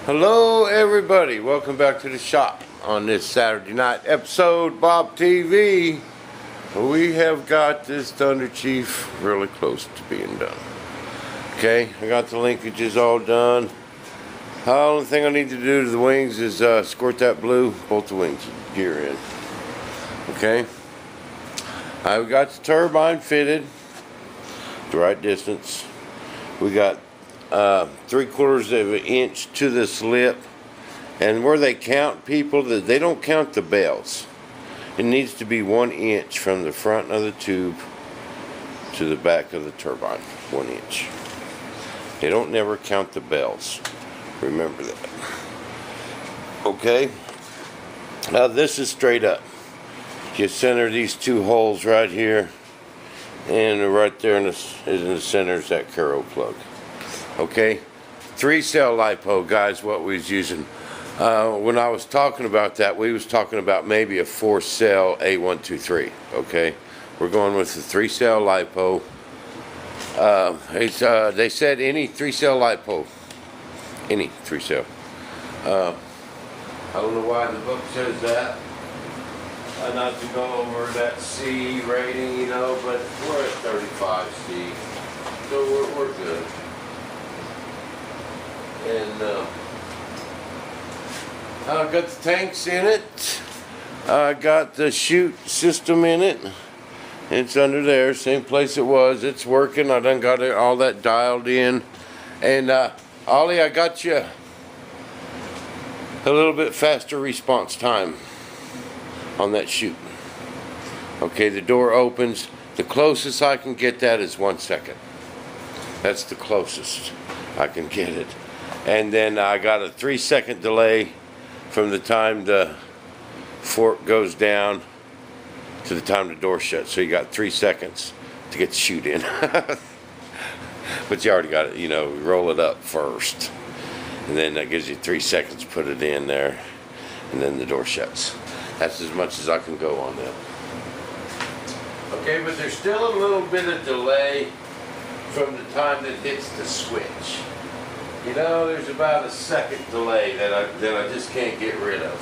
Hello everybody, welcome back to the shop on this Saturday night episode Bob TV. We have got this Thunder Chief really close to being done. Okay, I got the linkages all done. The only thing I need to do to the wings is squirt that blue, bolt the wings gear in. Okay, I've got the turbine fitted the right distance. We got 3/4 of an inch to this lip, and where they count, people, that they don't count the bells. It needs to be 1 inch from the front of the tube to the back of the turbine. 1 inch. They don't never count the bells. Remember that. Okay. Now this is straight up. You center these two holes right here, and right there in the center is that Caro plug. Okay, 3-cell LiPo, guys, what we was using. When I was talking about that, we was talking about maybe a 4-cell A123. Okay, we're going with the 3-cell LiPo. They said any 3-cell LiPo, any 3-cell. I don't know why the book says that. Not to go over that C rating, you know, but we're at 35 C, so we're good. And I got the tanks in it. I got the chute system in it. It's under there, same place it was. It's working. I done got all that dialed in. And Ollie, I got you a little bit faster response time on that chute. Okay, the door opens. The closest I can get that is 1 second. That's the closest I can get it. And then I got a 3-second delay from the time the fork goes down to the time the door shuts. So you got 3 seconds to get the chute in. But you already got it, you know, roll it up first. And then that gives you 3 seconds to put it in there. And then the door shuts. That's as much as I can go on that. Okay, but there's still a little bit of delay from the time that hits the switch. You know, there's about a second delay that I just can't get rid of.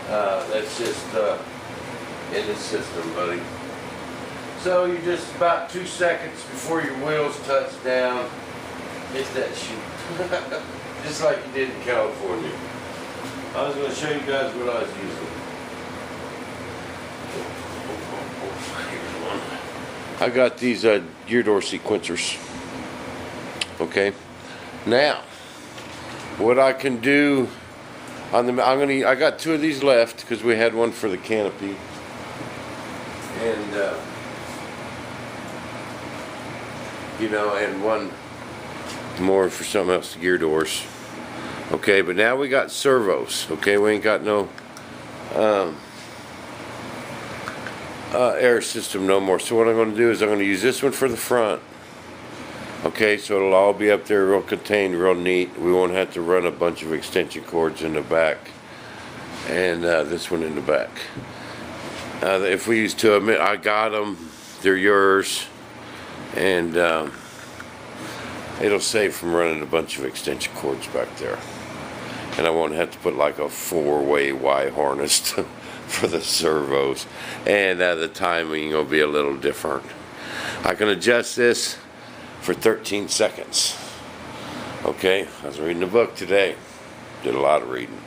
That's just in the system, buddy. So you just about 2 seconds before your wheels touch down, hit that chute. Just like you did in California. I was going to show you guys what I was using. I got these gear door sequencers. Okay. Now, what I can do on the, I got 2 of these left because we had one for the canopy, and you know, and one more for something else, the gear doors. Okay, but now we got servos. Okay, we ain't got no air system no more. So what I'm going to do is I'm going to use this one for the front. Okay, so it'll all be up there real contained, real neat. We won't have to run a bunch of extension cords in the back, and this one in the back. If we use 2 of them, I got them. They're yours, and it'll save from running a bunch of extension cords back there. And I won't have to put like a 4-way Y harness for the servos, and the timing will be a little different. I can adjust this for 13 seconds. Okay, I was reading a book today. Did a lot of reading.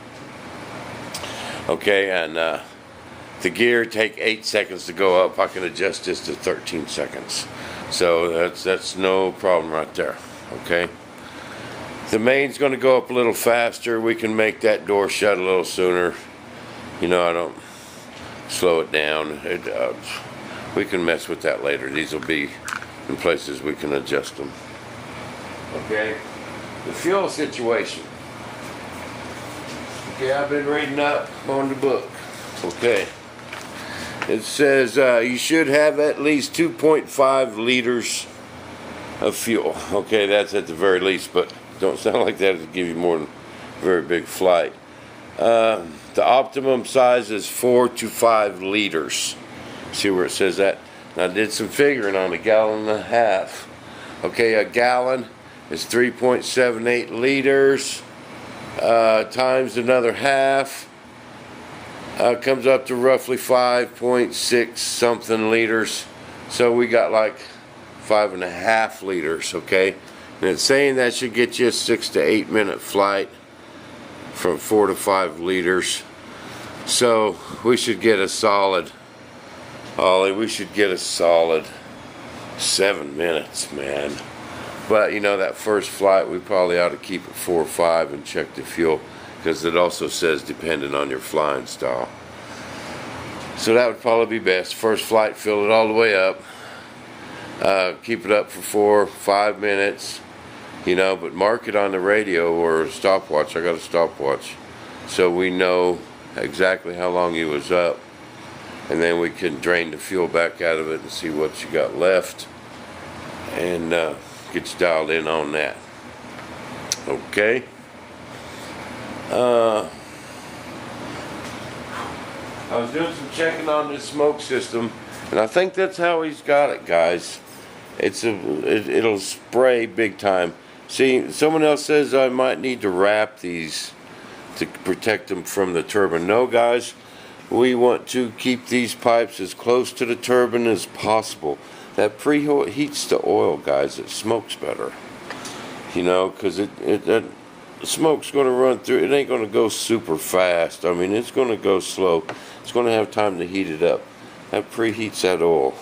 Okay, and the gear take 8 seconds to go up. I can adjust this to 13 seconds. So that's no problem right there. Okay. The main's going to go up a little faster. We can make that door shut a little sooner. You know, I don't slow it down. We can mess with that later. These will be in places we can adjust them. Okay, the fuel situation. Okay, I've been reading up on the book. Okay, it says you should have at least 2.5 liters of fuel. Okay, that's at the very least, but don't sound like that to give you more than a very big flight. The optimum size is 4 to 5 liters. See where it says that? I did some figuring on 1.5 gallons. Okay, a gallon is 3.78 liters. times another half, comes up to roughly 5.6 something liters. So we got like 5.5 liters, okay? And it's saying that should get you a 6 to 8 minute flight from 4 to 5 liters. So we should get a solid, Ollie, we should get a solid 7 minutes, man. But you know, that first flight we probably ought to keep it 4 or 5 and check the fuel, because it also says depending on your flying style. So that would probably be best. First flight, fill it all the way up. Keep it up for 4 or 5 minutes, you know, but mark it on the radio or a stopwatch. I got a stopwatch, so we know exactly how long you was up, and then we can drain the fuel back out of it and see what you got left, and get you dialed in on that. Okay. I was doing some checking on this smoke system, and I think that's how he's got it, guys. It'll spray big time. See, someone else says I might need to wrap these to protect them from the turbine. No, guys, we want to keep these pipes as close to the turbine as possible. That preheats the oil, guys. It smokes better, you know, because that smoke's going to run through. It ain't going to go super fast. I mean, it's going to go slow. It's going to have time to heat it up. That preheats that oil.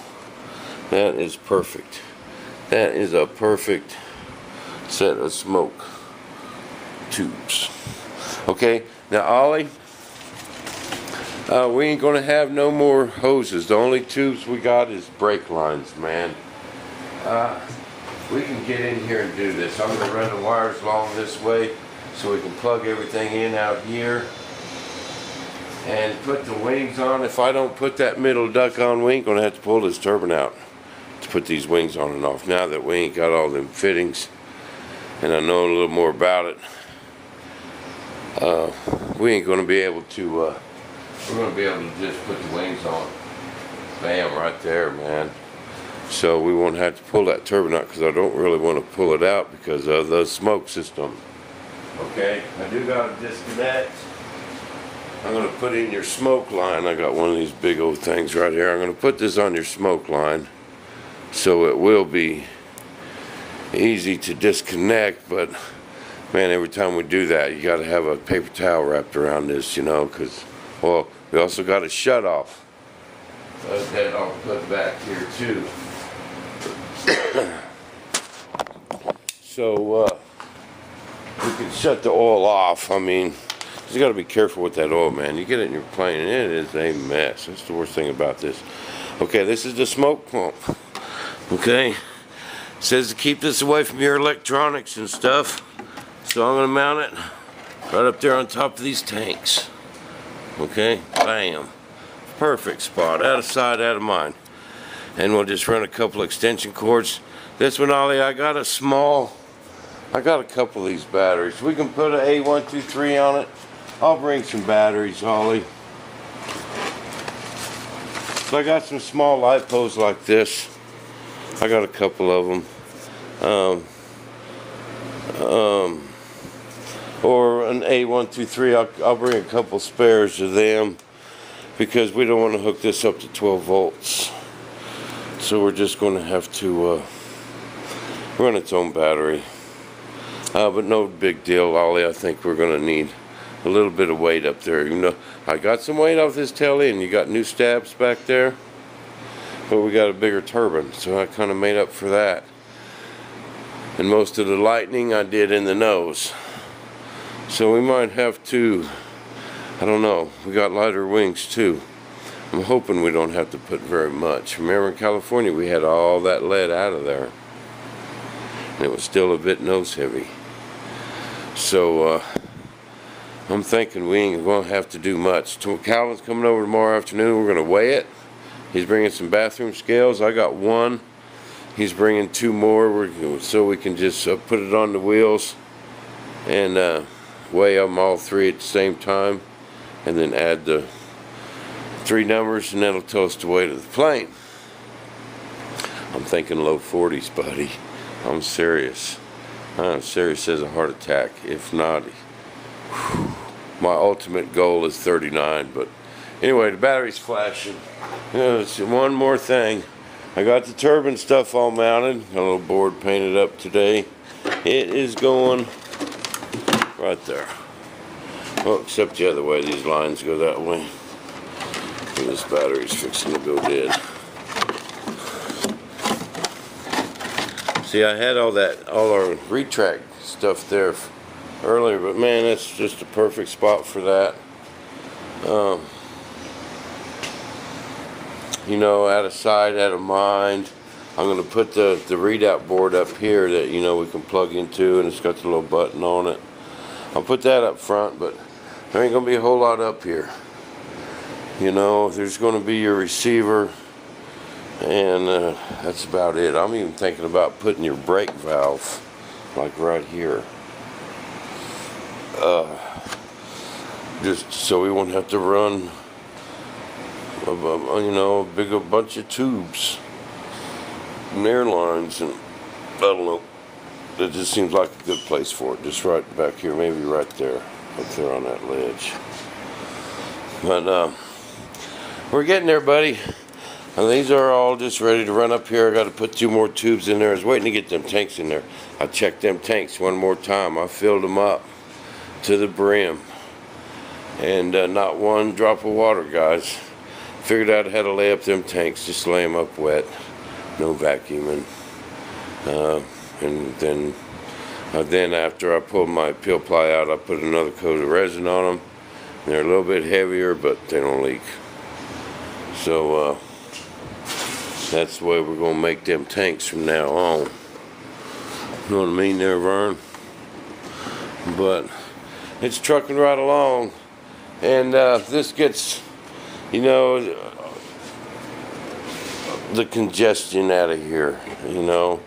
That is perfect. That is a perfect set of smoke tubes. Okay, now Ollie, we ain't gonna have no more hoses. The only tubes we got is brake lines, man. We can get in here and do this. I'm gonna run the wires along this way so we can plug everything in out here and put the wings on. If I don't put that middle duct on, we ain't gonna have to pull this turbine out to put these wings on and off. Now that we ain't got all them fittings and I know a little more about it, we ain't gonna be able to, we're gonna be able to just put the wings on. Bam, right there, man. So we won't have to pull that turbine out, because I don't really want to pull it out because of the smoke system. Okay, I do gotta disconnect. I'm gonna put in your smoke line. I got one of these big old things right here. I'm gonna put this on your smoke line, so it will be easy to disconnect. But man, every time we do that, you got to have a paper towel wrapped around this, you know, because, well, we also got a shut off. That I'll put back here too. So we can shut the oil off. I mean, you got to be careful with that oil, man. You get it in your plane and it is a mess. That's the worst thing about this. Okay, this is the smoke pump. Okay, it says to keep this away from your electronics and stuff. So I'm going to mount it right up there on top of these tanks. Okay, bam. Perfect spot, out of sight, out of mind. And we'll just run a couple extension cords. This one, Ollie, I got a couple of these batteries. We can put an A123 on it. I'll bring some batteries, Ollie. So I got some small LiPos like this. I got a couple of them. Or an A123, I'll bring a couple spares of them, because we don't want to hook this up to 12 volts. So we're just going to have to run its own battery. But no big deal, Ollie. I think we're going to need a little bit of weight up there. You know, I got some weight off this tail end. You got new stabs back there, but we got a bigger turbine, so I kind of made up for that. And most of the lightning I did in the nose. So we might have to, I don't know, we got lighter wings too. I'm hoping we don't have to put very much. Remember in California we had all that lead out of there, and it was still a bit nose heavy. So I'm thinking we ain't gonna have to do much. Calvin's coming over tomorrow afternoon. We're gonna weigh it. He's bringing some bathroom scales. I got one. He's bringing 2 more, so we can just put it on the wheels and weigh them all 3 at the same time, and then add the 3 numbers, and that'll tell us the weight of the plane. I'm thinking low 40s, buddy. I'm serious. I'm serious as a heart attack, if not My ultimate goal is 39, but anyway, the battery's flashing. One more thing. I got the turbine stuff all mounted. Got a little board painted up today. It is going right there. Oh, except the other way. These lines go that way. And this battery's fixing to go dead. See, I had all our retract stuff there earlier, but man, that's just a perfect spot for that. You know, out of sight, out of mind. I'm going to put the readout board up here that, you know, we can plug into, and it's got the little button on it. I'll put that up front, but there ain't going to be a whole lot up here. You know, there's going to be your receiver, and that's about it. I'm even thinking about putting your brake valve, like right here. Just so we won't have to run you know, a bunch of tubes and air lines, and I don't know, it just seems like a good place for it, just right back here, maybe right there, up there on that ledge. But we're getting there, buddy. And these are all just ready to run up here. I got to put 2 more tubes in there. I was waiting to get them tanks in there. I checked them tanks one more time. I filled them up to the brim, and not one drop of water, guys. Figured out how to lay up them tanks. Just lay them up wet, no vacuuming. And then after I pulled my peel ply out, I put another coat of resin on them. They're a little bit heavier, but they don't leak. So that's the way we're gonna make them tanks from now on. You know what I mean there, Vern? But it's trucking right along, and this gets, you know, the congestion out of here, you know.